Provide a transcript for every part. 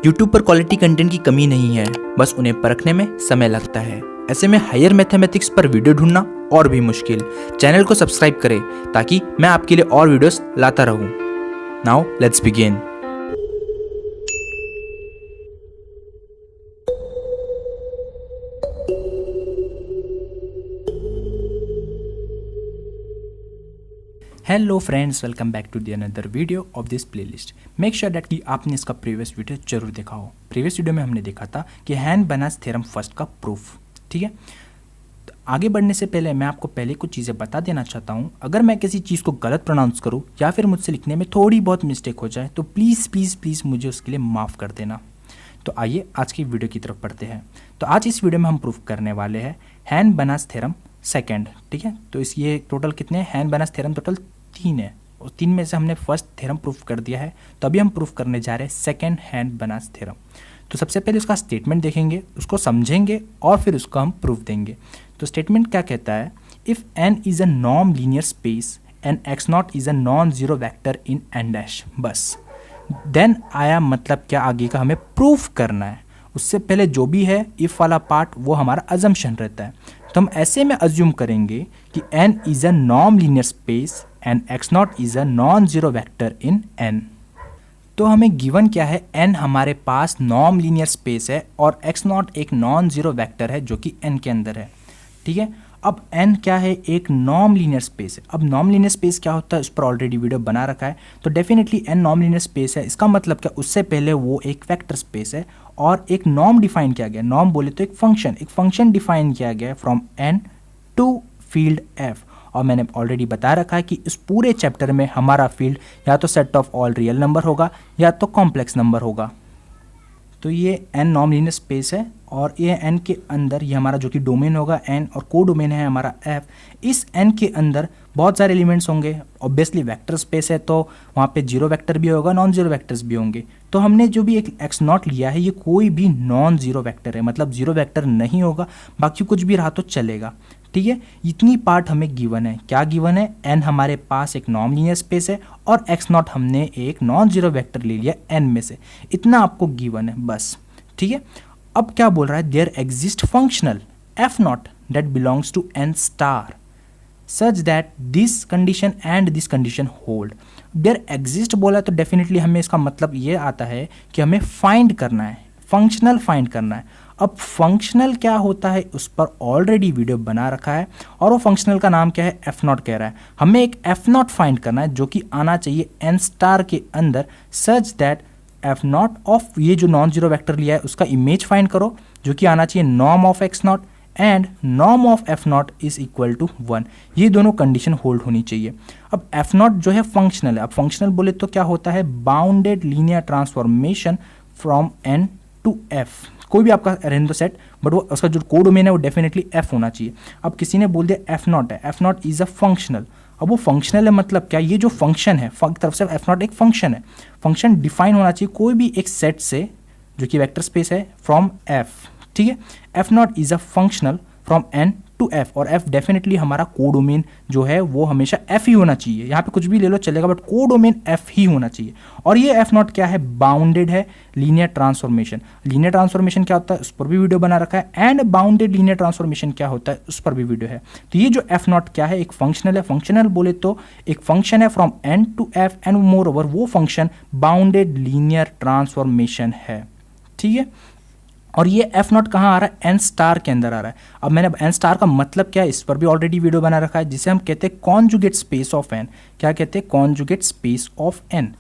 YouTube पर quality content की कमी नहीं है, बस उन्हें परखने में समय लगता है। ऐसे में हायर मैथमेटिक्स पर वीडियो ढूंढना और भी मुश्किल। चैनल को सब्सक्राइब करें ताकि मैं आपके लिए और वीडियोस लाता रहूं। Now let's begin. Hello friends, welcome back to the another video of this playlist. Make sure that कि आपने इसका प्रीवियस वीडियो जरूर देखा हो। प्रीवियस वीडियो में हमने देखा था कि हैन-बनास थ्योरम फर्स्ट का प्रूफ। ठीक है, तो आगे बढ़ने से पहले मैं आपको पहले कुछ चीज़ें बता देना चाहता हूँ। अगर मैं किसी चीज़ को गलत प्रोनाउंस करूँ या फिर मुझसे लिखने में थोड़ी बहुत मिस्टेक हो जाए तो प्लीज़ प्लीज़ प्लीज़ मुझे उसके लिए माफ़ कर देना। तो आइए आज की वीडियो की तरफ बढ़ते हैं। तो आज इस वीडियो में हम प्रूफ करने वाले हैं हैन-बनास थ्योरम सेकेंड। ठीक है, तो इस ये टोटल कितने हैं हैन-बनास थ्योरम? टोटल 3 है और 3 में से हमने फर्स्ट थ्योरम प्रूफ कर दिया है। तो अभी हम प्रूफ करने जा रहे हैं सेकेंड हैन-बनास थ्योरम। तो सबसे पहले उसका स्टेटमेंट देखेंगे, उसको समझेंगे और फिर उसको हम प्रूफ देंगे। तो स्टेटमेंट क्या कहता है? If N is a non linear space and X naught is a non zero vector in N dash, बस देन आया मतलब क्या आगे का हमें प्रूफ करना है। उससे पहले जो भी है इफ़ वाला पार्ट वो हमारा अजम्पशन रहता है। तो हम ऐसे में अज्यूम करेंगे कि n is a non linear space and x not is a non zero vector in n। तो हमें गिवन क्या है? n हमारे पास नॉन लीनियर स्पेस है और x नॉट एक नॉन जीरो वेक्टर है जो कि n के अंदर है। ठीक है, अब n क्या है? एक नॉन लीनियर स्पेस है। अब नॉन लीनियर स्पेस क्या होता है उस पर ऑलरेडी वीडियो बना रखा है। तो definitely n non linear space है। इसका मतलब क्या? उससे पहले वो एक वेक्टर स्पेस है और एक नॉर्म डिफाइन किया गया। नॉर्म बोले तो एक फंक्शन डिफाइन किया गया from n to field f। और मैंने ऑलरेडी बता रखा है कि इस पूरे चैप्टर में हमारा फील्ड या तो set of all real number होगा या तो कॉम्प्लेक्स नंबर होगा। तो ये n नॉन लीनियर स्पेस है और ये n के अंदर ये हमारा जो कि डोमेन होगा n और को डोमेन है हमारा f। इस n के अंदर बहुत सारे एलिमेंट्स होंगे। ऑब्वियसली वेक्टर स्पेस है तो वहाँ पे जीरो वेक्टर भी होगा, नॉन जीरो वेक्टर्स भी होंगे। तो हमने जो भी एक x नॉट लिया है ये कोई भी नॉन जीरो वेक्टर है, मतलब जीरो वेक्टर नहीं होगा, बाकी कुछ भी रहा तो चलेगा। ठीक है, इतनी पार्ट हमें गिवन है। क्या गिवन है? n हमारे पास एक नॉन लीनियर स्पेस है और x नॉट हमने एक नॉन जीरो वेक्टर ले लिया n में से। इतना आपको गिवन है बस। ठीक है, अब क्या बोल रहा है? There exist functional f naught that belongs to n star such that this condition and this condition hold. There exist बोला तो डेफिनेटली हमें इसका मतलब ये आता है कि हमें फाइंड करना है, फंक्शनल फाइंड करना है। अब फंक्शनल क्या होता है उस पर ऑलरेडी वीडियो बना रखा है और वो फंक्शनल का नाम क्या है? एफ नॉट कह रहा है। हमें एक एफ नॉट फाइंड करना है जो कि आना चाहिए एन स्टार के अंदर such that F not of ये जो नॉन जीरो वेक्टर लिया है उसका इमेज फाइंड करो जो कि आना चाहिए norm of x not and norm of F naught is equal to 1। ये दोनों कंडीशन होल्ड होनी चाहिए। अब एफ नॉट जो है फंक्शनल है। अब फंक्शनल बोले तो क्या होता है? Bounded linear transformation from N to F. कोई भी आपका रहने दो सेट, बट वो उसका जो को डोमेन है वो डेफिनेटली एफ होना चाहिए। अब किसी ने बोल दिया एफ नॉट है, F naught is a functional. अब वो फंक्शनल है मतलब क्या? ये जो फंक्शन है तरफ से एफ नॉट एक फंक्शन है। फंक्शन डिफाइन होना चाहिए कोई भी एक सेट से जो कि वेक्टर स्पेस है फ्रॉम एफ। ठीक है, F naught is a functional from N to F और एफ डेफिनेटली हमारा को डोमेन जो है वो हमेशा एफ ही होना चाहिए। यहाँ पे कुछ भी ले लो चलेगा बट को डोमेन एफ ही होना चाहिए। और ये एफ नॉट क्या है? बाउंडेड है लीनियर ट्रांसफॉर्मेशन। लीनियर ट्रांसफॉर्मेशन क्या होता है उस पर भी वीडियो बना रखा है एंड बाउंडेड लीनियर ट्रांसफॉर्मेशन क्या होता है उस पर भी वीडियो है। तो ये जो एफ नॉट क्या है? एक फंक्शनल है। फंक्शनल बोले तो एक फंक्शन है from N to F and moreover वो फंक्शन बाउंडेड लीनियर ट्रांसफॉर्मेशन है। ठीक है, और ये एफ नॉट कहाँ आ रहा है? एन स्टार के अंदर आ रहा है। अब मैंने एन स्टार का मतलब क्या है इस पर भी ऑलरेडी वीडियो बना रखा है जिसे हम कहते हैं कॉन्जुगेट स्पेस ऑफ एन। क्या कहते हैं? Conjugate space of N.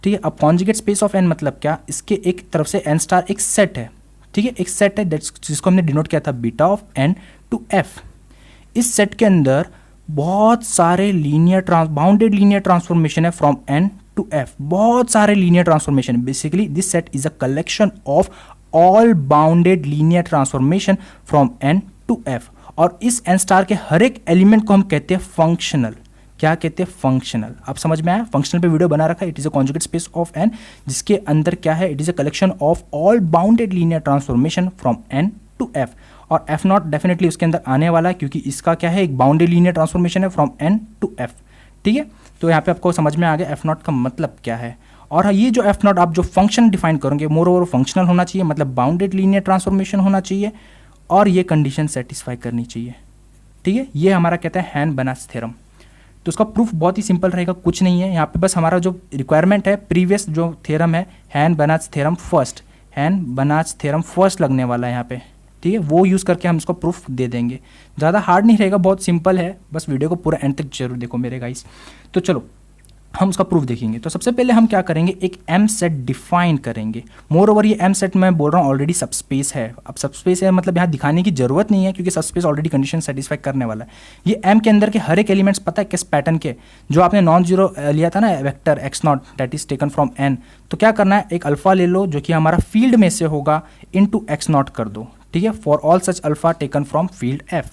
ठीक है, अब कॉन्जुगेट स्पेस ऑफ एन मतलब क्या? इसके एक तरफ से एन स्टार एक सेट है। ठीक है, एक सेट है जिसको हमने डिनोट किया था beta of N to F. इस सेट के अंदर बहुत सारे बाउंडेड लीनियर ट्रांसफॉर्मेशन है फ्रॉम एन टू एफ। बहुत सारे linear transformation. Basically this set is a collection of all bounded linear transformation from N to F. और इस एन स्टार के हर एक एलिमेंट को हम कहते हैं फंक्शनल। क्या कहते हैं? फंक्शनल। अब समझ में आया? फंक्शनल पे वीडियो बना रखा है। It is a conjugate space of N जिसके अंदर क्या है? It is a collection of all bounded linear transformation from N to F. और एफ नॉट डेफिनेटली उसके अंदर आने वाला है क्योंकि इसका क्या है? एक बाउंडेड लीनियर ट्रांसफॉर्मेशन है फ्रॉम एन टू एफ। ठीक है, तो यहाँ पे आपको समझ में आ गया एफ नॉट का मतलब क्या है। और हाँ, ये जो एफ नॉट आप जो फंक्शन डिफाइन करोगे मोर ओवर फंक्शनल होना चाहिए, मतलब बाउंडेड लीनियर ट्रांसफॉर्मेशन होना चाहिए और ये कंडीशन सेटिस्फाई करनी चाहिए। ठीक है, ये हमारा कहता है हैन-बनास थ्योरम। तो उसका प्रूफ बहुत ही सिंपल रहेगा, कुछ नहीं है यहाँ पे, बस हमारा जो रिक्वायरमेंट है प्रीवियस जो थ्योरम है हैन-बनास थ्योरम फर्स्ट, हैन-बनास थ्योरम फर्स्ट लगने वाला है यहाँ पे। ठीक है, वो यूज़ करके हम इसको प्रूफ दे देंगे। ज़्यादा हार्ड नहीं रहेगा, बहुत सिंपल है, बस वीडियो को पूरा एंड तक जरूर देखो मेरे गाइस। तो चलो हम उसका प्रूफ देखेंगे। तो सबसे पहले हम क्या करेंगे, एक एम सेट डिफाइन करेंगे। मोर ओवर ये एम सेट मैं बोल रहा हूँ ऑलरेडी सबस्पेस है। अब सबस्पेस है मतलब यहाँ दिखाने की जरूरत नहीं है क्योंकि सबस्पेस ऑलरेडी कंडीशन सेटिस्फाई करने वाला है। ये एम के अंदर के हर एक एलिमेंट्स पता है किस पैटर्न के, जो आपने नॉन जीरो लिया था ना vector X naught that is taken from N, तो क्या करना है, एक अल्फा ले लो जो कि हमारा फील्ड में से होगा, इनटू एक्स नॉट कर दो। ठीक है, for all such alpha taken from field F.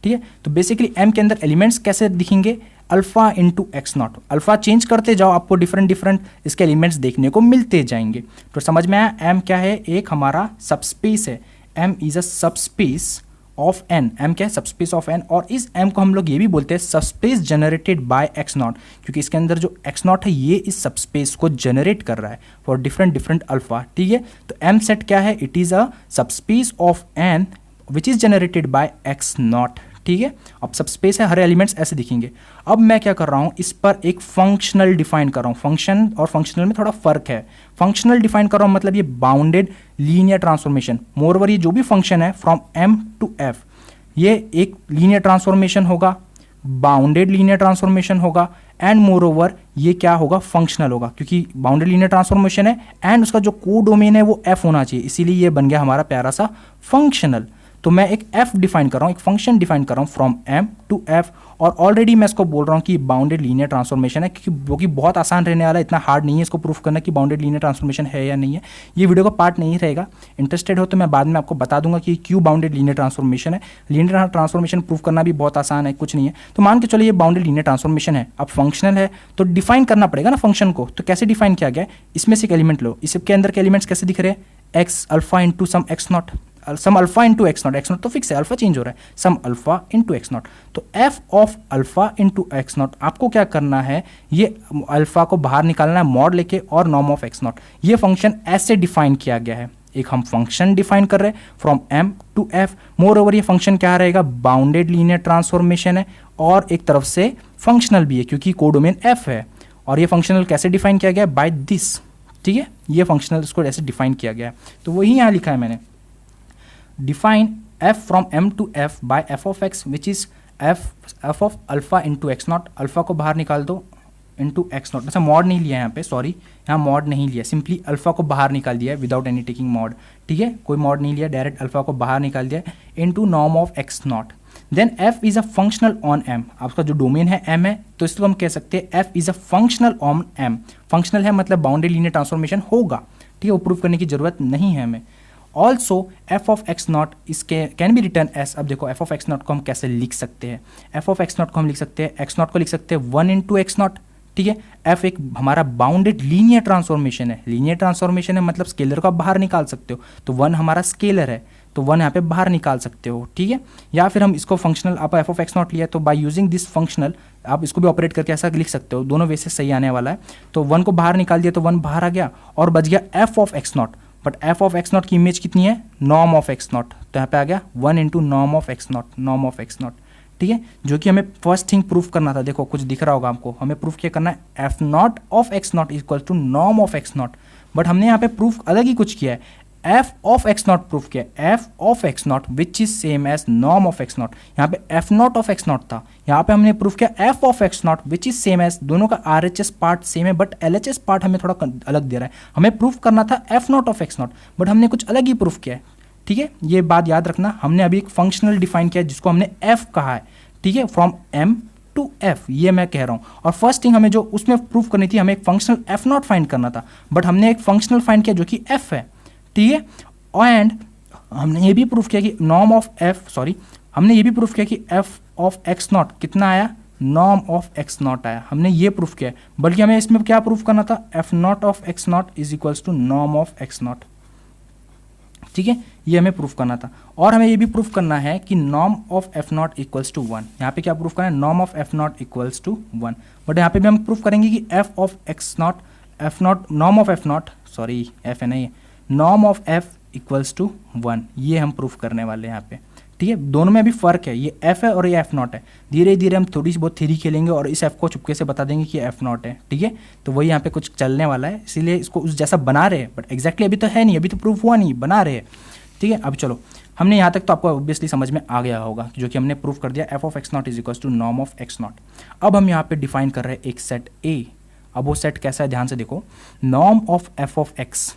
ठीक है, तो बेसिकली एम के अंदर एलिमेंट्स कैसे दिखेंगे, alpha into x not. Alpha change करते जाओ, आपको डिफरेंट डिफरेंट इसके एलिमेंट्स देखने को मिलते जाएंगे। तो समझ में आया, एम क्या है, एक हमारा सबस्पेस है। M is a subspace of N. M क्या है, सबस्पेस ऑफ एन। और इस एम को हम लोग ये भी बोलते हैं subspace generated by X not, क्योंकि इसके अंदर जो एक्स नॉट है ये इस सबस्पेस को जनरेट कर रहा है फॉर डिफरेंट डिफरेंट अल्फा। ठीक है, तो एम सेट क्या है, it is a subspace of N which is generated by X naught. ठीक है, अब सबस्पेस है, हर एलिमेंट्स ऐसे दिखेंगे। अब मैं क्या कर रहा हूं, इस पर एक फंक्शनल डिफाइन कर रहा हूं। फंक्शन और फंक्शनल में थोड़ा फर्क है। फंक्शनल डिफाइन कर रहा हूं मतलब ये bounded linear transformation. More over ये जो भी फंक्शन है फ्रॉम एम टू एफ, ये एक लीनियर ट्रांसफॉर्मेशन होगा, बाउंडेड लीनियर ट्रांसफॉर्मेशन होगा, एंड मोर ओवर ये क्या होगा, फंक्शनल होगा, क्योंकि बाउंडेड लीनियर ट्रांसफॉर्मेशन है एंड उसका जो कोडोमेन है वो एफ होना चाहिए, इसीलिए ये बन गया हमारा प्यारा सा फंक्शनल। तो मैं एक एफ डिफाइन कर रहा हूँ, एक फंक्शन डिफाइन कर रहा हूँ फ्रॉम एम टू एफ, और ऑलरेडी मैं इसको बोल रहा हूँ कि बाउंडेड लीनियर ट्रांसफॉर्मेशन है, क्योंकि वो कि बहुत आसान रहने वाला है, इतना हार्ड नहीं है इसको प्रूफ करना कि बाउंडेड लीनियर ट्रांसफॉर्मेशन है या नहीं है। ये वीडियो का पार्ट नहीं रहेगा, इंटरेस्टेड हो तो मैं बाद में आपको बता दूंगा कि क्यों बाउंडेड लीनियर ट्रांसफॉर्मेशन है। लीनियर ट्रांसफॉर्मेशन प्रूफ करना भी बहुत आसान है, कुछ नहीं है। तो मान के चलो ये बाउंडेड लीनियर ट्रांसफॉर्मेशन है, अब फंक्शनल है तो डिफाइन करना पड़ेगा ना फंक्शन को। तो कैसे डिफाइन किया गया, इसमें से एक एलिमेंट लो, इसके अंदर के एलिमेंट्स कैसे दिख रहे हैं, X alpha into some X naught, some alpha into x naught, X not तो फिक्स है, अल्फा चेंज हो रहा है, some alpha into x not. तो F of alpha into x naught, आपको क्या करना है, ये अल्फा को बाहर निकालना है मॉड लेके और नॉर्म ऑफ एक्स नॉट। ये फंक्शन ऐसे डिफाइन किया गया है, एक हम फंक्शन डिफाइन कर रहे हैं from M to F. Moreover ये फंक्शन क्या रहेगा, बाउंडेड लीनियर ट्रांसफॉर्मेशन है और एक तरफ से फंक्शनल भी है क्योंकि कोडोमेन एफ है। और ये फंक्शनल कैसे डिफाइन किया गया, बाय दिस। ठीक है, ये फंक्शनल इसको ऐसे डिफाइन किया गया है, तो वही यहाँ लिखा है मैंने, define f from m to f by f of x which is f of alpha into x naught। Alpha को बाहर निकाल दो इंटू एक्स नॉट। अच्छा मॉड नहीं लिया यहाँ पे, सॉरी यहाँ मॉड नहीं लिया, सिंपली अल्फा को बाहर निकाल दिया है विदाउट एनी टेकिंग मॉड। ठीक है, कोई मॉड नहीं लिया, डायरेक्ट अल्फा को बाहर निकाल दिया into norm of x naught. Then f is a functional on m, आपका जो डोमेन है m है तो इसको हम कह सकते हैं f is a functional on m। Functional है मतलब बाउंडेड लीनियर ट्रांसफॉर्मेशन होगा। ठीक है, वो प्रूव करने की जरूरत नहीं है हमें। Also F of x not इसके कैन बी रिटर्न एस। अब देखो एफ ऑफ एक्स नॉट को हम कैसे लिख सकते हैं, एफ ऑफ एक्स नॉट को हम लिख सकते हैं, एक्स नॉट को लिख सकते हैं 1 इंटू एक्स नॉट। ठीक है, एफ एक हमारा बाउंडेड लीनियर ट्रांसफॉर्मेशन है, लीनियर ट्रांसफॉर्मेशन है मतलब स्केलर को आप बाहर निकाल सकते हो, तो 1 हमारा स्केलर है तो 1 यहाँ पे बाहर निकाल सकते हो। ठीक है, या फिर हम इसको फंक्शनल, आप एफ ऑफ एक्स नॉट लिया तो बाय यूजिंग दिस फंक्शनल आप इसको भी ऑपरेट करके ऐसा लिख सकते हो, दोनों वे से सही आने वाला है। तो 1 को बाहर निकाल दिया तो 1 बाहर आ गया और बच गया F of x naught. But F of x not की इमेज कितनी है, नॉर्म ऑफ एक्स नॉट, तो यहाँ पे आ गया 1 into norm of x not, norm of x naught. ठीक है, जो कि हमें फर्स्ट थिंग प्रूफ करना था, देखो कुछ दिख रहा होगा आपको, हमें प्रूफ क्या करना है, F not of x naught equal to norm of x naught. But हमने यहाँ पे प्रूफ अलग ही कुछ किया है, F of x naught proof किया, F of x not which is same as norm of x naught. यहाँ पे F not of x naught था, यहाँ पे हमने प्रूफ किया F of x not which is same as, दोनों का R H S part same है but L H S part हमें थोड़ा अलग दे रहा है। हमें प्रूफ करना था F not of x naught but हमने कुछ अलग ही प्रूफ किया है। ठीक है, ये बात याद रखना, हमने अभी एक फंक्शनल डिफाइन किया जिसको हमने एफ कहा है। ठीक है, फ्रॉम एम टू एफ, ये मैं कह रहा हूँ। और फर्स्ट थिंग हमें जो उसमें प्रूफ करनी थी, हमें एक फंक्शनल एफ नॉट फाइंड करना था बट हमने एक फंक्शनल फाइंड किया जो कि एफ है। ठीक है, एंड हमने ये भी प्रूफ किया कि नॉर्म ऑफ एफ, सॉरी हमने ये भी प्रूफ किया कि एफ ऑफ एक्स नॉट कितना आया, नॉर्म ऑफ एक्स नॉट आया, हमने ये प्रूफ किया। बल्कि हमें इसमें क्या प्रूफ करना था, F not of x not is equals to norm of x naught. ठीक है, ये हमें प्रूफ करना था। और हमें ये भी प्रूफ करना है कि norm of F not equals to 1। यहाँ पे क्या प्रूफ करना है, norm of F not equals to 1। But यहाँ पे भी हम प्रूफ करेंगे कि f of x not f not, norm of F not, sorry f है नहीं, norm of f equals to 1, ये हम प्रूफ करने वाले हैं यहाँ पे। ठीक है, दोनों में अभी फ़र्क है, ये एफ है और ये एफ नॉट है। धीरे धीरे हम थोड़ी सी बहुत थ्योरी खेलेंगे और इस एफ को चुपके से बता देंगे कि एफ नॉट है। ठीक है, तो वही यहाँ पे कुछ चलने वाला है, इसीलिए इसको उस जैसा बना रहे हैं, बट एग्जैक्टली अभी तो है नहीं, अभी तो प्रूफ हुआ नहीं, बना रहे हैं। ठीक है, अब चलो, हमने यहाँ तक तो आपको ऑब्वियसली समझ में आ गया होगा, जो कि हमने प्रूफ कर दिया f of x not is equal to norm of x not. अब हम यहाँ पे डिफाइन कर रहे हैं एक सेट ए। अब वो सेट कैसा है, ध्यान से देखो, norm of f of x,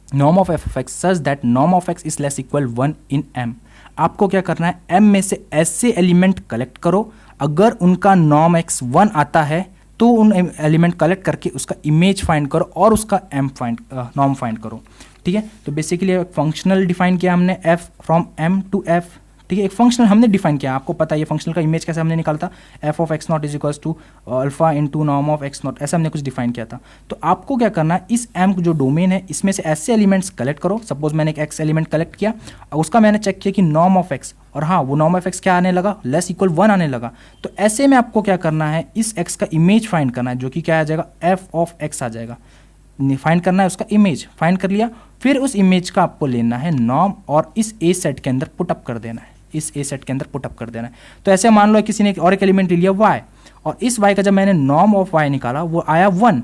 norm of f of x such that norm of x is less equal 1 in m. आपको क्या करना है, एम में से ऐसे एलिमेंट कलेक्ट करो, अगर उनका नॉर्म एक्स 1 आता है तो उन एलिमेंट कलेक्ट करके उसका इमेज फाइंड करो और उसका एम फाइंड, नॉर्म फाइंड करो। ठीक है, तो बेसिकली एक फंक्शनल डिफाइन किया हमने f from M to f. ठीक है, एक फंक्शनल हमने डिफाइन किया, आपको पता है ये फंक्शनल का इमेज कैसे हमने निकाला था, f of x not is equals to alpha into norm of x not, ऐसा हमने कुछ डिफाइन किया था। तो आपको क्या करना है, इस एम जो डोमेन है इसमें से ऐसे एलिमेंट्स कलेक्ट करो। सपोज मैंने एक एक्स एलिमेंट कलेक्ट किया, उसका मैंने चेक किया कि नॉर्म ऑफ एक्स, और हाँ वो नॉर्म ऑफ एक्स क्या आने लगा, लेस इक्वल 1 आने लगा। तो ऐसे में आपको क्या करना है, इस एक्स का इमेज फाइंड करना है, जो कि क्या आ जाएगा, एफ ऑफ एक्स आ जाएगा। फाइंड करना है उसका इमेज, फाइंड कर लिया, फिर उस इमेज का आपको लेना है नॉर्म और इस ए सेट के अंदर पुटअप कर देना है, इस ए सेट के अंदर पुटअप कर देना है। तो ऐसे मान लो किसी ने और एक एलिमेंट ले लिया y, और इस y का जब मैंने नॉर्म ऑफ y निकाला वो आया 1।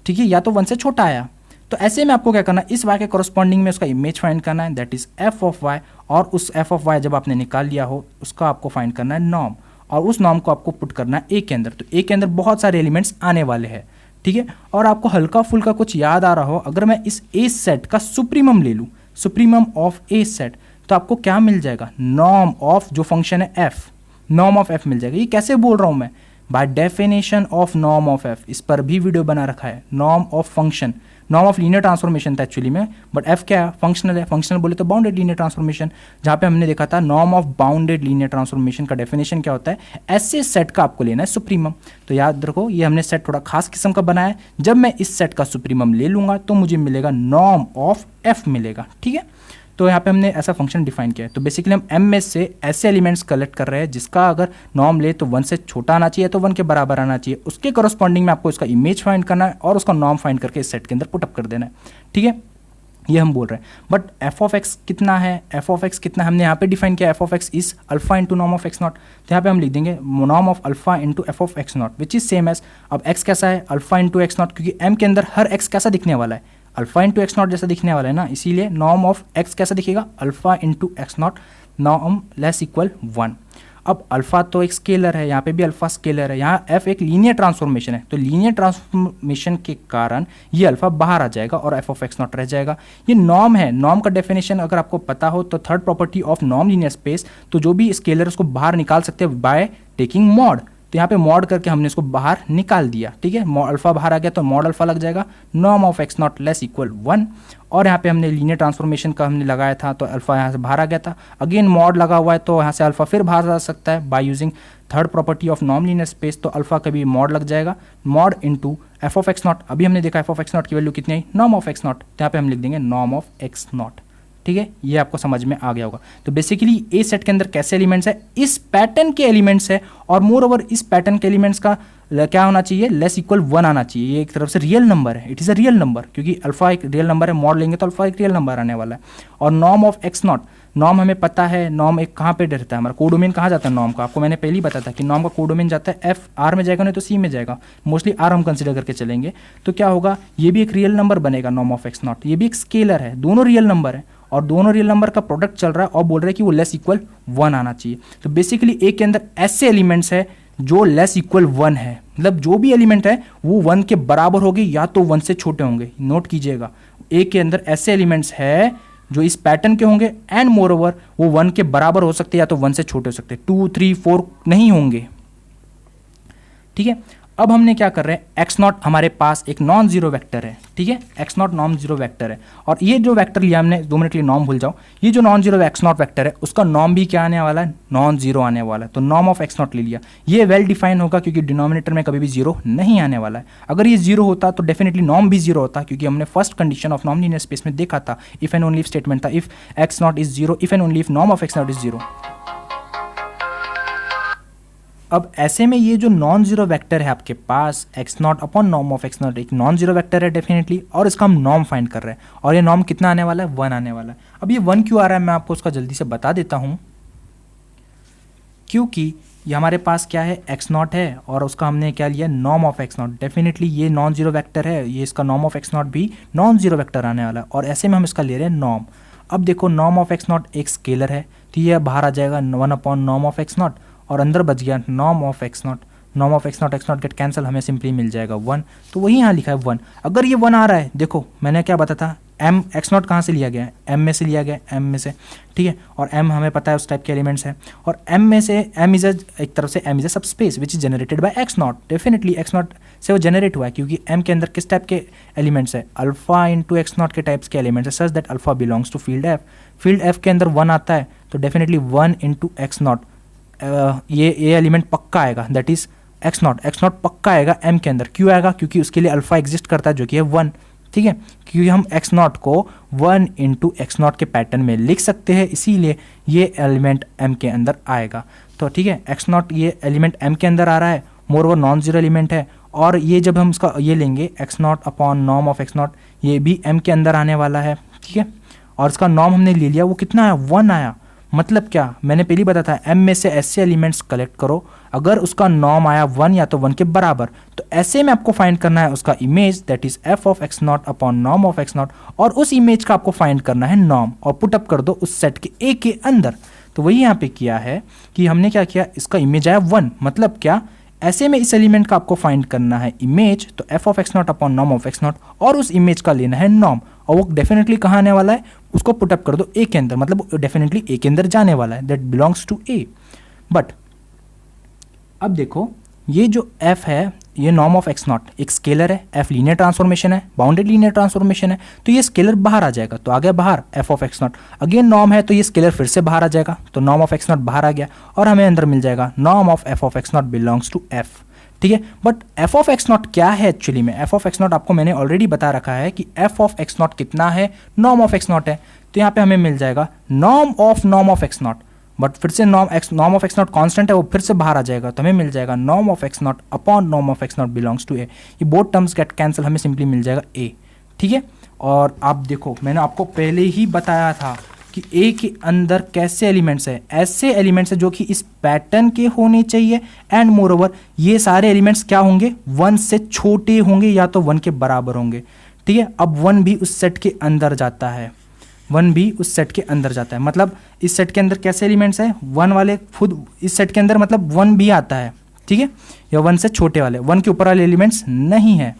ठीक है, या तो 1 से छोटा आया। तो ऐसे में आपको क्या करना है, इस y के कॉरस्पॉन्डिंग में उसका इमेज फाइंड करना है, that is F of y, और उस एफ ऑफ y जब आपने निकाल लिया हो उसका आपको फाइंड करना है नॉर्म, और उस नॉर्म को आपको पुट करना है ए के अंदर। तो ए के अंदर बहुत सारे एलिमेंट्स आने वाले हैं। ठीक है, और आपको हल्का फुल्का कुछ याद आ रहा हो, अगर मैं इस ए सेट का सुप्रीमम ले लूँ, सुप्रीमम ऑफ ए सेट, तो आपको क्या मिल जाएगा, नॉर्म ऑफ जो फंक्शन है एफ, नॉर्म ऑफ एफ मिल जाएगा। ये कैसे बोल रहा हूँ मैं, by definition of norm of F, इस पर भी वीडियो बना रखा है। Norm of function, norm of linear transformation था एक्चुअली में, बट एफ क्या है, फंक्शनल है। फंक्शनल बोले तो बाउंडेड लीनियर ट्रांसफॉर्मेशन, जहाँ पे हमने देखा था norm of bounded linear transformation का डेफिनेशन क्या होता है, ऐसे सेट का आपको लेना है सुप्रीमम। तो याद रखो ये हमने सेट थोड़ा खास किस्म का बनाया है, जब मैं इस सेट का सुप्रीमम ले लूंगा तो मुझे मिलेगा नॉर्म ऑफ एफ मिलेगा। ठीक है, तो यहाँ पे हमने ऐसा फंक्शन डिफाइन किया है। तो बेसिकली हम एम में से ऐसे एलिमेंट्स कलेक्ट कर रहे हैं जिसका अगर नॉर्म ले तो 1 से छोटा आना चाहिए, तो 1 के बराबर आना चाहिए, उसके कॉरस्पॉन्डिंग में आपको इसका इमेज फाइंड करना है और उसका नॉर्म फाइंड करके इस सेट के अंदर पुटअप कर देना है। ठीक है, ये हम बोल रहे हैं। बट एफ ऑफ एक्स कितना है, एफ ऑफ एक्स कितना हमने यहाँ पे डिफाइन किया, F of x is alpha into norm of x not. तो यहाँ पे हम लिख देंगे norm of alpha into f of x not, which is same as, अब एक्स कैसा है, अल्फा इंटू एक्स नॉट, क्योंकि एम के अंदर हर एक्स कैसा दिखने वाला है, अल्फा इंटू एक्स नॉट जैसा दिखने वाला है ना, इसीलिए नॉर्म ऑफ एक्स कैसा दिखेगा, alpha into x not, norm less equal 1। अब अल्फा तो एक स्केलर है, यहाँ पे भी अल्फा स्केलर है, यहाँ एफ एक लीनियर ट्रांसफॉर्मेशन है, तो लीनियर ट्रांसफॉर्मेशन के कारण ये अल्फा बाहर आ जाएगा और एफ ऑफ एक्स नॉट रह जाएगा। ये नॉर्म है, नॉर्म का डेफिनेशन अगर आपको पता हो तो third property of norm linear space, तो जो भी स्केलर उसको बाहर निकाल सकते हैं बाय टेकिंग मॉड। तो यहाँ पे मॉड करके हमने इसको बाहर निकाल दिया। ठीक है, अल्फा बाहर आ गया तो मॉड अल्फा लग जाएगा, norm of x not less equal 1। और यहाँ पे हमने लीनियर ट्रांसफॉर्मेशन का हमने लगाया था तो अल्फा यहाँ से बाहर आ गया था, अगेन मॉड लगा हुआ है तो यहाँ से अल्फा फिर बाहर आ सकता है by using third property of norm linear space. तो अल्फा का भी मॉड लग जाएगा, mod into f of x not. अभी हमने देखा एफ ऑफ एक्स नॉट की वैल्यू कितनी आई, नॉर्म ऑफ एक्स नॉट, तो यहाँ पे हम लिख देंगे नॉर्म ऑफ एक्स नॉट। ठीक है, ये आपको समझ में आ गया होगा। तो बेसिकली ए सेट के अंदर कैसे एलिमेंट्स है, इस पैटर्न के एलिमेंट्स है, और मोर ओवर इस पैटर्न के एलिमेंट्स का क्या होना चाहिए, लेस इक्वल 1 आना चाहिए। ये एक तरफ से रियल नंबर है, it is a real number, क्योंकि अल्फा एक रियल नंबर है, मॉड लेंगे तो अल्फा एक रियल नंबर आने वाला है। और norm of x not, norm हमें पता है, नॉर्म एक कहाँ पे रहता है, हमारा कोडोमेन कहाँ जाता है नॉर्म का, आपको मैंने पहले ही बताया था कि नॉर्म का कोडोमेन जाता है एफ आर में जाएगा, नहीं तो सी में जाएगा, मोस्टली आर हम कंसिडर करके चलेंगे। तो क्या होगा, ये भी एक रियल नंबर बनेगा नॉर्म ऑफ एक्स नॉट, ये भी एक स्केलर है, दोनों रियल नंबर है और दोनों रियल नंबर का प्रोडक्ट चल रहा है और बोल रहे हैं कि वो लेस इक्वल 1 आना चाहिए। तो बेसिकली ए के अंदर ऐसे एलिमेंट्स है जो लेस इक्वल 1 है, मतलब जो भी एलिमेंट है वो 1 के बराबर होगी या तो 1 से छोटे होंगे। नोट कीजिएगा, ए के अंदर ऐसे एलिमेंट्स है जो इस पैटर्न के होंगे एंड मोर ओवर वो 1 के बराबर हो सकते हैं या तो 1 से छोटे हो सकते हैं, 2, 3, 4 नहीं होंगे। ठीक है, अब हमने क्या कर रहे हैं, एक्स नॉट हमारे पास एक नॉन जीरो वेक्टर है। ठीक है, x not non zero vector है, और ये जो वेक्टर लिया हमने, 2 मिनट के लिए नॉर्म भूल जाओ, ये जो non zero x not vector है उसका नॉर्म भी क्या आने वाला है, नॉन जीरो आने वाला है। तो नॉर्म ऑफ एक्स नॉट ले लिया, ये वेल डिफाइन होगा क्योंकि डिनोमिनेटर में कभी भी जीरो नहीं आने वाला है। अगर ये जीरो होता तो डेफिनेटली नॉर्म भी जीरो होता, क्योंकि हमने first condition of non linear space में देखा था, if and only if statement था, if X not is zero, if and only if norm of x not is zero. अब ऐसे में ये जो नॉन जीरो वेक्टर है आपके पास X naught upon norm of x not एक नॉन जीरो वेक्टर है डेफिनेटली, और इसका हम नॉर्म फाइंड कर रहे हैं और ये नॉर्म कितना आने वाला है 1 आने वाला है। अब ये 1 क्यों आ रहा है मैं आपको उसका जल्दी से बता देता हूँ, क्योंकि ये हमारे पास क्या है एक्स नॉट है और उसका हमने क्या लिया norm of x not, definitely ये नॉन जीरो वेक्टर है, ये इसका नॉर्म ऑफ एक्स नॉट भी नॉन जीरो वेक्टर आने वाला है और ऐसे में हम इसका ले रहे हैं नॉर्म। अब देखो नॉर्म ऑफ एक्स नॉट एक स्केलर है तो ये बाहर आ जाएगा 1 upon norm of x not और अंदर बच गया norm of x not, norm of x not gate cancel, हमें सिंपली मिल जाएगा 1। तो वही यहाँ लिखा है 1। अगर ये 1 आ रहा है, देखो मैंने क्या बताया था, एम एक्स नॉट कहाँ से लिया गया है, एम में से लिया गया है, एम में से, ठीक है, और एम हमें पता है उस टाइप के एलिमेंट्स हैं, और एम में से एम इज एक तरफ से एम इज अ सब space which is generated by X not, definitely x not से वो जनरेट हुआ है क्योंकि एम के अंदर किस टाइप के एलिमेंट्स है, अल्फा इंटू एक्स नॉट के टाइप्स के एलिमेंट्स है, such that alpha belongs to field f. Field f के अंदर 1 आता है तो डेफिनेटली 1 इंटू एक्स नॉट, ये एलिमेंट पक्का आएगा, दैट इज एक्स नॉट पक्का आएगा एम के अंदर। क्यों आएगा, क्योंकि उसके लिए अल्फा एग्जिस्ट करता है जो कि है 1, ठीक है, क्योंकि हम एक्स नॉट को 1 इंटू एक्स नॉट के पैटर्न में लिख सकते हैं, इसीलिए ये एलिमेंट एम के अंदर आएगा। तो ठीक है, एक्स नॉट ये एलिमेंट एम के अंदर आ रहा है, मोर वो नॉन जीरो एलिमेंट है, और ये जब हम इसका ये लेंगे x naught upon norm of x not, ये भी एम के अंदर आने वाला है, ठीक है, और इसका नॉर्म हमने ले लिया, वो कितना आया 1 आया। मतलब क्या, मैंने पहले बताया था एम में से ऐसे एलिमेंट्स कलेक्ट करो, अगर उसका नॉर्म आया 1 या तो 1 के बराबर, तो ऐसे में आपको फाइंड करना है उसका image, that is F of x naught upon norm of x not, और उस इमेज का आपको फाइंड करना है नॉर्म और पुट अप कर दो उस सेट के ए के अंदर। तो वही यहाँ पे किया है कि हमने क्या किया, इसका इमेज आया 1, मतलब क्या, ऐसे में इस एलिमेंट का आपको फाइंड करना है इमेज, तो F of x naught upon norm of x not, और उस इमेज का लेना है नॉर्म, और वो डेफिनेटली कहाँ आने वाला है, उसको पुटअप कर दो ए के अंदर, मतलब डेफिनेटली ए के अंदर जाने वाला है, that belongs to a. But अब देखो ये जो f है, ये नॉर्म ऑफ एक्स नॉट एक स्केलर है, f लीनियर ट्रांसफॉर्मेशन है, बाउंडेड लीनियर ट्रांसफॉर्मेशन है, तो ये स्केलर बाहर आ जाएगा, तो आ गया बाहर f of x not. Again norm है तो ये स्केलर फिर से बाहर आ जाएगा, तो नॉर्म ऑफ एक्स नॉट बाहर आ गया और हमें अंदर मिल जाएगा norm of f of x not belongs to f, ठीक है। But f of x not क्या है एक्चुअली में, f ऑफ एक्स नॉट आपको मैंने ऑलरेडी बता रखा है कि f ऑफ एक्स नॉट कितना है, नॉर्म ऑफ एक्स नॉट है, तो यहाँ पे हमें मिल जाएगा norm of x naught, but फिर से norm of x not constant है, वो फिर से बाहर आ जाएगा, तो हमें मिल जाएगा norm of x naught upon norm of x not belongs to A. ये बोथ टर्म्स गेट कैंसिल, हमें सिंपली मिल जाएगा ए, ठीक है। और आप देखो मैंने आपको पहले ही बताया था कि ए के अंदर कैसे एलिमेंट्स है, ऐसे एलिमेंट्स है जो कि इस पैटर्न के होने चाहिए, एंड मोर ओवर ये सारे एलिमेंट्स क्या होंगे, 1 से छोटे होंगे या तो 1 के बराबर होंगे, ठीक है। अब 1 भी उस सेट के अंदर जाता है, 1 भी उस सेट के अंदर जाता है, मतलब इस सेट के अंदर कैसे एलिमेंट्स है, 1 वाले खुद इस सेट के अंदर, मतलब 1 भी आता है, ठीक है, या 1 से छोटे वाले, 1 के ऊपर वाले एलिमेंट्स नहीं है,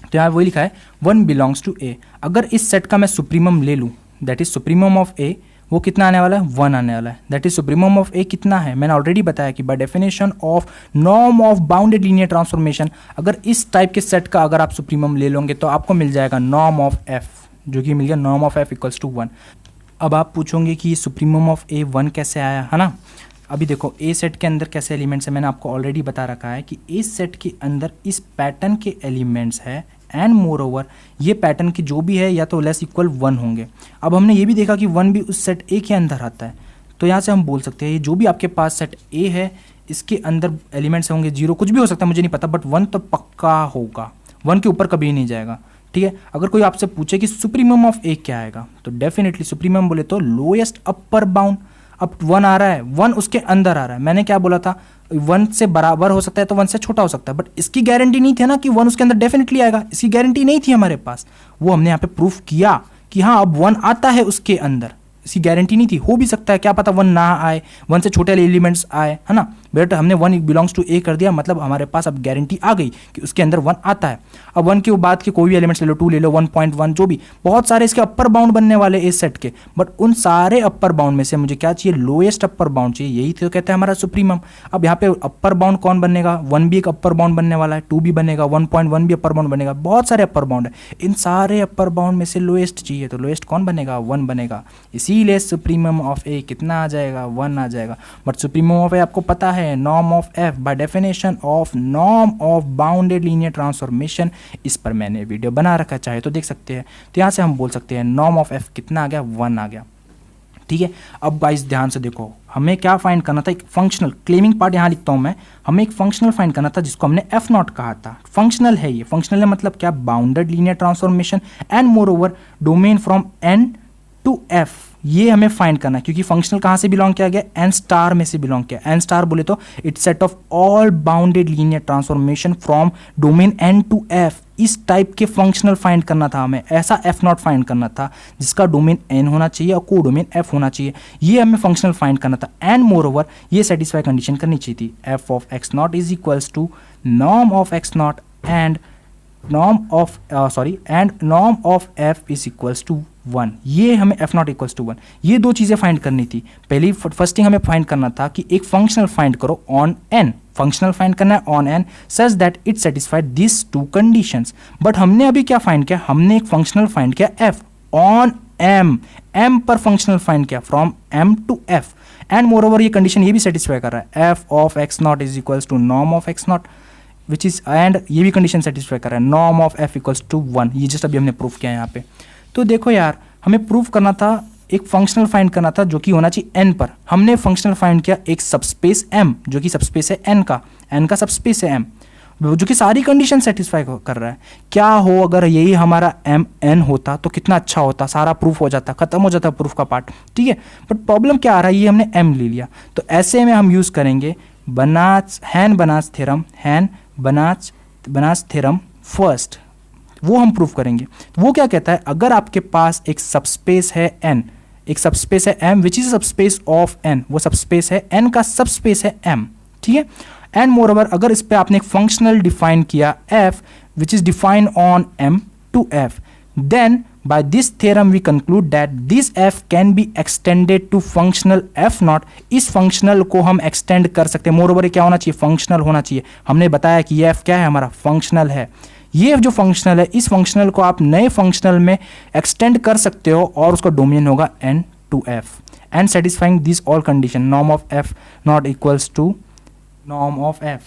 तो यहाँ वही लिखा है 1 बिलोंग्स टू ए। अगर इस सेट का मैं सुप्रीमम ले लूँ, दैट इज सुप्रीमम ऑफ ए, वो कितना आने वाला है 1 आने वाला है, दैट इज सुप्रीमम ऑफ ए कितना है, मैंने ऑलरेडी बताया कि by definition of norm of bounded linear transformation, अगर इस टाइप के सेट का अगर आप सुप्रीमम ले लोगे तो आपको मिल जाएगा नॉर्म ऑफ एफ, जो कि मिल गया norm of f equals to 1। अब आप पूछोगे कि सुप्रीमम ऑफ ए 1 कैसे आया, है ना। अभी देखो ए सेट के अंदर कैसे एलिमेंट्स है, मैंने आपको ऑलरेडी बता रखा है कि ए सेट के अंदर इस पैटर्न के एलिमेंट्स है, एंड मोर ओवर ये पैटर्न की जो भी है या तो लेस इक्वल 1 होंगे। अब हमने ये भी देखा कि 1 भी उस सेट ए के अंदर आता है, तो यहाँ से हम बोल सकते हैं ये जो भी आपके पास सेट ए है इसके अंदर एलिमेंट्स होंगे, 0 कुछ भी हो सकता है मुझे नहीं पता, बट 1 तो पक्का होगा, 1 के ऊपर कभी नहीं जाएगा, ठीक है। अगर कोई आपसे पूछे कि सुप्रीमम ऑफ ए क्या आएगा, तो डेफिनेटली सुप्रीमम बोले तो लोएस्ट अपर बाउंड। अब 1 आ रहा है, 1 उसके अंदर आ रहा है, मैंने क्या बोला था 1 से बराबर हो सकता है तो 1 से छोटा हो सकता है, बट इसकी गारंटी नहीं थी ना कि 1 उसके अंदर डेफिनेटली आएगा, इसकी गारंटी नहीं थी हमारे पास, वो हमने यहाँ पे प्रूफ किया कि हाँ अब 1 आता है उसके अंदर, इसकी गारंटी नहीं थी, हो भी सकता है क्या पता 1 ना आए, 1 से छोटे एलिमेंट्स आए, है ना, बट हमने 1 बिलोंग्स टू ए कर दिया, मतलब हमारे पास अब गारंटी आ गई कि उसके अंदर 1 आता है। अब 1 के बाद के कोई भी एलिमेंट्स ले लो, 2 ले लो, 1.1 जो भी, बहुत सारे इसके अपर बाउंड बनने वाले इस सेट के, बट उन सारे अपर बाउंड में से मुझे क्या चाहिए, लोएस्ट अपर बाउंड चाहिए, यही तो कहते हैं हमारा सुप्रीमम। अब यहाँ पे अपर बाउंड कौन बनेगा, 1 भी एक अपर बाउंड बनने वाला है, 2 भी बनेगा, 1.1 भी अपर बाउंड बनेगा, बहुत सारे अपर बाउंड है, इन सारे अपर बाउंड में से लोएस्ट चाहिए, तो लोएस्ट कौन बनेगा, 1 बनेगा, इसीलिए सुप्रीमम ऑफ ए कितना आ जाएगा, 1 आ जाएगा। बट सुप्रीमम ऑफ ए आपको पता है norm of F by definition of norm of bounded linear transformation, इस पर मैंने वीडियो बना रखा, चाहे तो देख सकते हैं। तो यहाँ से हम बोल सकते हैं नॉर्म ऑफ एफ कितना आ गया, 1 आ गया, ठीक है। अब गाइस ध्यान से देखो, हमें क्या फाइंड करना था, एक फंक्शनल क्लेमिंग पार्ट यहाँ लिखता हूँ मैं, हमें एक फंक्शनल फाइंड करना था जिसको हमने एफ नॉट कहा था। फंक्शनल है ये, फंक्शनल है मतलब क्या, bounded linear transformation and moreover domain from N to f, ये हमें फाइंड करना है। क्योंकि फंक्शनल कहाँ से बिलोंग किया गया, एन स्टार में से बिलोंग किया। एन स्टार बोले तो it's set of all bounded linear transformation from domain n to F. इस टाइप के फंक्शनल फाइंड करना था हमें, ऐसा एफ नॉट फाइंड करना था जिसका डोमेन एन होना चाहिए और को डोमेन एफ होना चाहिए, ये हमें फंक्शनल फाइंड करना था। एंड मोर ओवर ये सेटिस्फाई कंडीशन करनी चाहिए थी, f of x not is equals to norm of x not and norm of f is equals to 1। ये हमें एफ नॉट इक्वल्स टू 1, ये दो चीज़ें फाइंड करनी थी। पहली फर्स्ट थिंग हमें फाइंड करना था कि एक फंक्शनल फाइंड करो ऑन एन, फंक्शनल फाइंड करना है on N such that it satisfied this two conditions. But हमने अभी क्या फाइंड किया, हमने एक फंक्शनल फाइंड किया एफ ऑन एम, एम पर फंक्शनल फाइंड किया from M to F. And moreover ये कंडीशन ये भी सेटिस्फाई कर रहा है, F of x not is equals to norm of x not which is, and ये भी कंडीशन सेटिस्फाई कर रहा है, norm of f equals to 1। ये जस्ट अभी हमने प्रूफ किया है यहाँ पे। तो देखो यार, हमें प्रूफ करना था, एक फंक्शनल फाइंड करना था जो कि होना चाहिए एन पर। हमने फंक्शनल फाइंड किया एक सबस्पेस एम, जो कि सबस्पेस है एन का सबस्पेस है एम, जो कि सारी कंडीशन सेटिस्फाई कर रहा है। क्या हो अगर यही हमारा एम एन होता तो कितना अच्छा होता, सारा प्रूफ हो जाता, खत्म हो जाता प्रूफ का पार्ट, ठीक है। बट प्रॉब्लम क्या आ रहा है, ये हमने एम ले लिया। तो ऐसे में हम यूज करेंगे हैन-बनाच थ्योरम फर्स्ट, वो हम प्रूफ करेंगे। वो क्या कहता है, अगर आपके पास एक सबस्पेस है एन, एक सबस्पेस है m which is subspace of n, वो सबस्पेस है एन का सबस्पेस है एम, ठीक है। एंड मोर ओवर अगर इस पे आपने एक फंक्शनल डिफाइन किया f which is define on m to f, then by this theorem we conclude that this f can be extended to functional f naught। इस फंक्शनल को हम एक्सटेंड कर सकते हैं। मोर ओवर क्या होना चाहिए, फंक्शनल होना चाहिए। हमने बताया कि ये f क्या है, हमारा फंक्शनल है। ये जो फंक्शनल है, इस फंक्शनल को आप नए फंक्शनल में एक्सटेंड कर सकते हो और उसका डोमेन होगा n to f and satisfying this all condition, norm of f not equals to norm of f,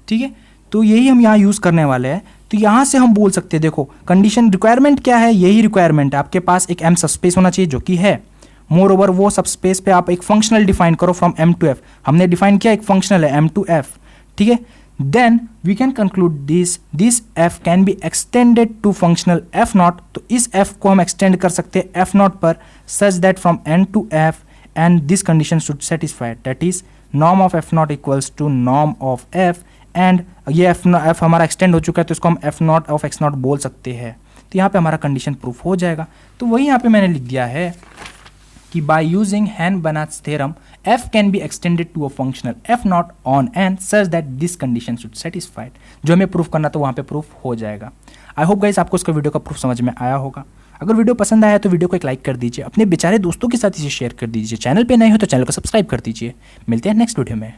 ठीक है। तो यही हम यहाँ यूज करने वाले हैं। तो यहाँ से हम बोल सकते हैं, देखो कंडीशन रिक्वायरमेंट क्या है, यही रिक्वायरमेंट है, आपके पास एक एम सबस्पेस होना चाहिए जो कि है। मोर ओवर वो सबस्पेस पे आप एक फंक्शनल डिफाइन करो फ्रॉम एम टू एफ, हमने डिफाइन किया एक फंक्शनल है एम टू एफ, ठीक है। Then we can conclude this f can be extended to functional F not. तो इस एफ को हम एक्सटेंड कर सकते हैं एफ नॉट पर such that from N to F and this condition should satisfied, that is norm of F not equals to norm of f. एंड ये एफ हमारा एक्सटेंड हो चुका है तो इसको हम f not of x not बोल सकते हैं। तो यहाँ पे हमारा कंडीशन प्रूफ हो जाएगा। तो वही यहाँ पे मैंने लिख दिया है कि by using Hahn Banach theorem F can be extended to a functional F naught on N such that this condition should satisfied. जो हमें प्रूफ करना तो वहाँ पे प्रूफ हो जाएगा। आई होप गाइस आपको इसका वीडियो का प्रूफ समझ में आया होगा। अगर वीडियो पसंद आया तो वीडियो को एक लाइक कर दीजिए, अपने बेचारे दोस्तों के साथ इसे शेयर कर दीजिए। चैनल पे नए हो तो चैनल को सब्सक्राइब कर दीजिए। मिलते हैं नेक्स्ट वीडियो में।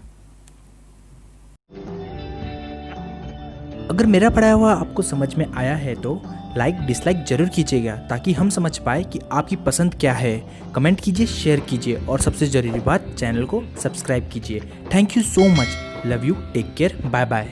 अगर मेरा पढ़ाया हुआ आपको समझ में आया है तो लाइक डिसलाइक जरूर कीजिएगा ताकि हम समझ पाए कि आपकी पसंद क्या है। कमेंट कीजिए, शेयर कीजिए और सबसे ज़रूरी बात, चैनल को सब्सक्राइब कीजिए। Thank you so much, love you, take care, bye bye.